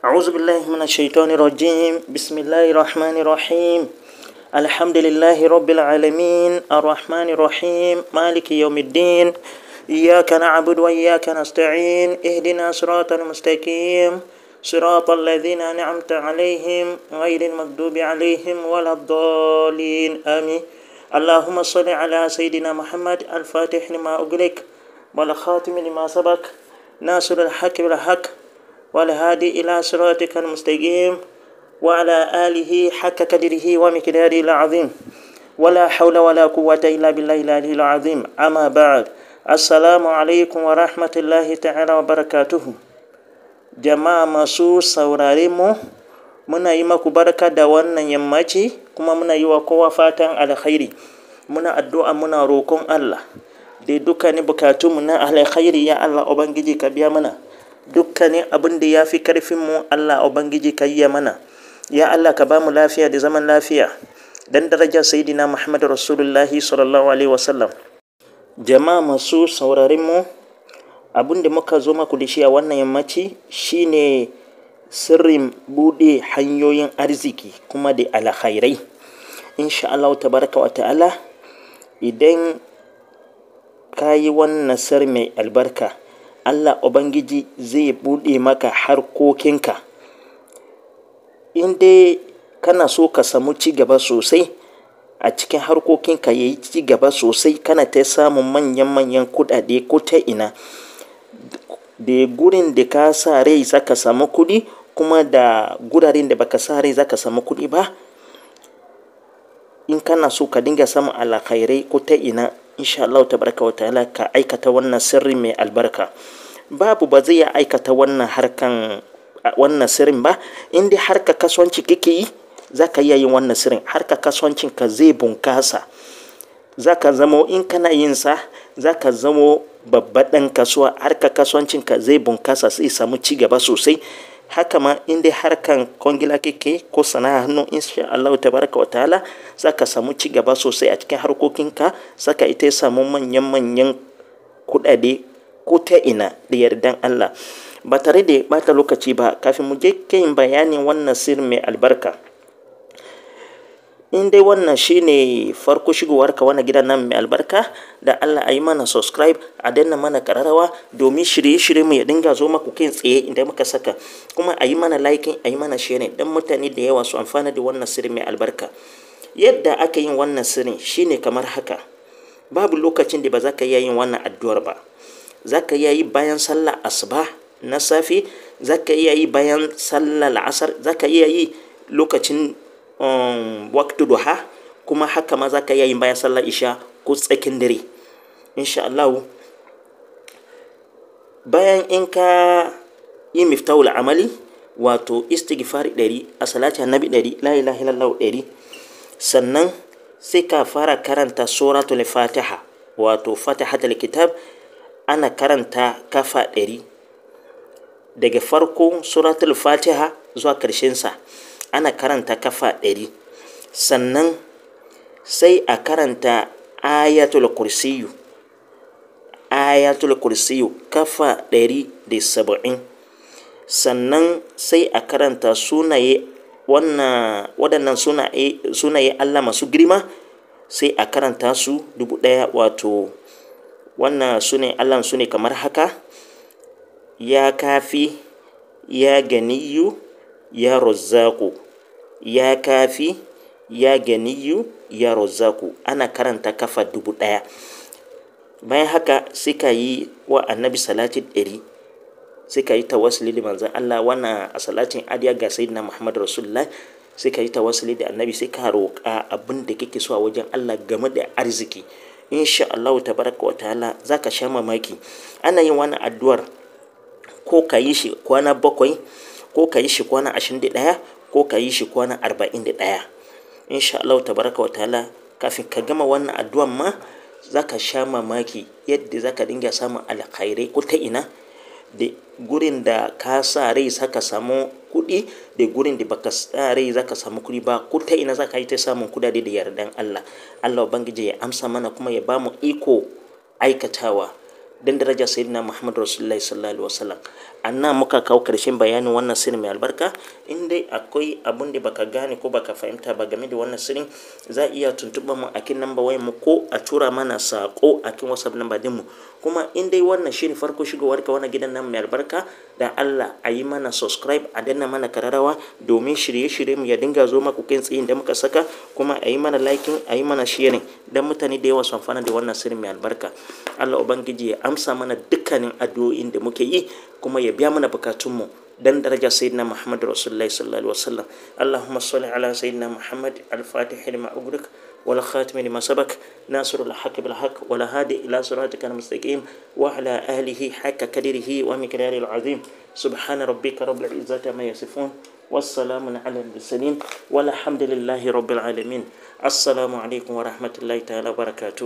أعوذ بالله من الشيطان الرجيم. بسم الله الرحمن الرحيم. الحمد لله رب العالمين الرحمن الرحيم مالك يوم الدين. إياك نعبد وإياك نستعين. اهدنا صراط المستقيم صراط الذين أنعمت عليهم غير المغضوب عليهم ولا الضالين آمين. اللهم صل على سيدنا محمد الفاتح لما أغلق والخاتم لما سبق ناصر الحق بالحق والهادي إلى صراطك المستقيم وعلى آله حق قدره ومقداره العظيم ولا حول ولا قوة إلا بالله العلي العظيم. أما بعد، السلام عليكم ورحمة الله تعالى وبركاته. Jama'a masu saurare mu, muna yi maku barka da wannan yammaci, kuma muna yi wa kowa fatan alkhairi. Muna addu'a, muna roƙon Allah da dukkanin bukatunmu na alkhairi. Ya Allah Ubangiji ka biya mana dukkanin abin da ya fi karfinmu. Allah Ubangiji ka yi mana. Ya Allah ka ba mu lafiya da zaman lafiya dan darajar Sayyidina Muhammad Rasulullahi sallallahu alaihi wasallam. Jama'a masu saurare mu, abin da muka zo maku da shi a wannan yammaci shine sirrin bude hanyoyin arziki kuma da alkhairai. Insha Allah tabaraka wa ta'ala, idan ka yi wannan sirri mai albarka, Allah Ubangiji zai bude maka harkokinka. In dai kana so ka samu ci gaba sosai a cikin harkokinka, yayi ci gaba sosai, kana ta samun manyan kudade ko ta ina, da gurin da ka sa rai zaka samu kudi, kuma da guraren da baka sa rai zaka samu kudi ba. In kana so ka dinga samun alkhairai ko ta ina, insha Allah tabaraka wa ta'ala, ka aikata wannan sirri mai albarka. Babu ba zai aikata wannan sirrin ba. In dai harka kasuwanci kake yi, zaka iya yin wannan sirrin. Harka kasuwancin ka zai bunkasa, zaka zamo, in kana yin sa, zaka zamo babban ɗan kasuwa. Harka kasuwancin ka zai bunkasa, sai samu ci gaba sosai. Haka ma in dai harkan kwangila kake ko sana'a hannu, insha Allah tabaraka wa ta'ala, zaka samu ci gaba sosai a cikin harkokinka. Saka ita samu manyan kudade ko ta ina da yardan Allah. Ba tare da bata lokaci ba, kafin mu je kan bayanin wannan sirri mai albarka, in dai wannan shine farko shigowarka wannan gidan nan mai albarka, da Allah a yi mana subscribe, a danna mana kararrawa domin shirye-shirye mu ya dinga zo maku kai tsaye inda muka saka. Kuma a yi mana liking, a yi mana sharing, dan mutane da yawa su amfana da wannan sirri mai albarka. Yadda aka yin wannan sirri shine kamar haka. Babu lokacin da ba za ka iya yin wannan addu'ar ba. Za ka iya yi bayan sallar asuba na safe, za ka iya yi bayan sallar asar, za ka iya yi lokacin waktu duha, kuma haka ma za ka iya yin bayan sallar isha ko tsakin dare. Insha Allah, bayan in ka yi miftahul amali, wato istighfar 100, a salati annabi 100, la ilaha illallah 100, sannan sai ka fara karanta suratul fatiha, wato fatihatul kitab, ana karanta kafa 100 daga farko suratul fatiha zuwa karshen sa, ana karanta kafa 100. Sannan sai a karanta ayatul kursiyu kafa 170. sannan sai a karanta waɗannan sunaye Allah masu girma, sai a karanta su 1000. Wato wannan sunaye Allah su ne kamar haka: ya kafi, ya ganiyu, ya razzaku. Ya kafi, ya ganiyu, ya razzaku. Ana karanta kafa 1000. Bayan haka sai ka yi wa annabi salati 100, sai ka yi tawassuli da manzon Allah. Wannan a salatin adiya ga sayyidina Muhammad Rasulullah, sai ka yi tawassuli da annabi, sai ka roƙa abin da kake so a wajen Allah game da arziki. Insha Allah tabaraka wa ta'ala, zaka sha mamaki. Ana yin wannan addu'ar ko ka yi shi kwana 7, ko ka yi shi kwana 21, ko ka yi shi kwana 41. Insha Allah tabaraka wa ta'ala, kafin ka gama wannan addu'an ma, zaka sha mamaki yadda zaka dinga samun alkhairai ko ta ina. Da gurin da ka sa rai zaka samu kuɗi, da gurin da baka sa rai zaka samu kuɗi ba, ko ta ina zaka yi ta samun kudade da yardan Allah. Allah Ubangiji ya amsa mana, kuma ya bamu iko aikatawa. dan daraja sayyidina Muhammad Rasulullahi sallallahu alaihi wasallam. Anna muka kawo karshen bayanin wannan sirri mai albarka. In dai akwai abun da baka gane ko baka fahimta ba game da wannan sirrin, za iya tuntuɓa mu akin namba wayar mu ko a tura mana sako akin WhatsApp namba din mu. Kuma in dai wannan shine farko shigowar ka wannan gidan nan mai albarka, da Allah a yi mana subscribe, a danna mana kararawa domin shirye-shirye mu ya dinga zo maku kai tsayin da muka saka. Kuma a yi mana liking, a yi mana sharing dan mutane da yawa su amfana da wannan sirri mai albarka. Allah ubangiji ya amsa mana dukkanin addu'o'in da muke yi, kuma ya biya mana bukatunmu dan daraja sayyidina Muhammad Rasulullahi sallallahu alaihi wasallam. Allahumma salli ala sayyidina Muhammad al-Fatih lima ughliq wal khatim lima sabaq nasirul haqq bil haqq wal hadi ila siratikal mustaqim wa ala alihi haqqa qadrihi wa miqdaril azim. Subhana rabbika rabbil izzati amma yasifun wassalamun ala al-mursalin walhamdulillahi rabbil alamin. Assalamu alaikum wa rahmatullahi ta'ala wa barakatuh.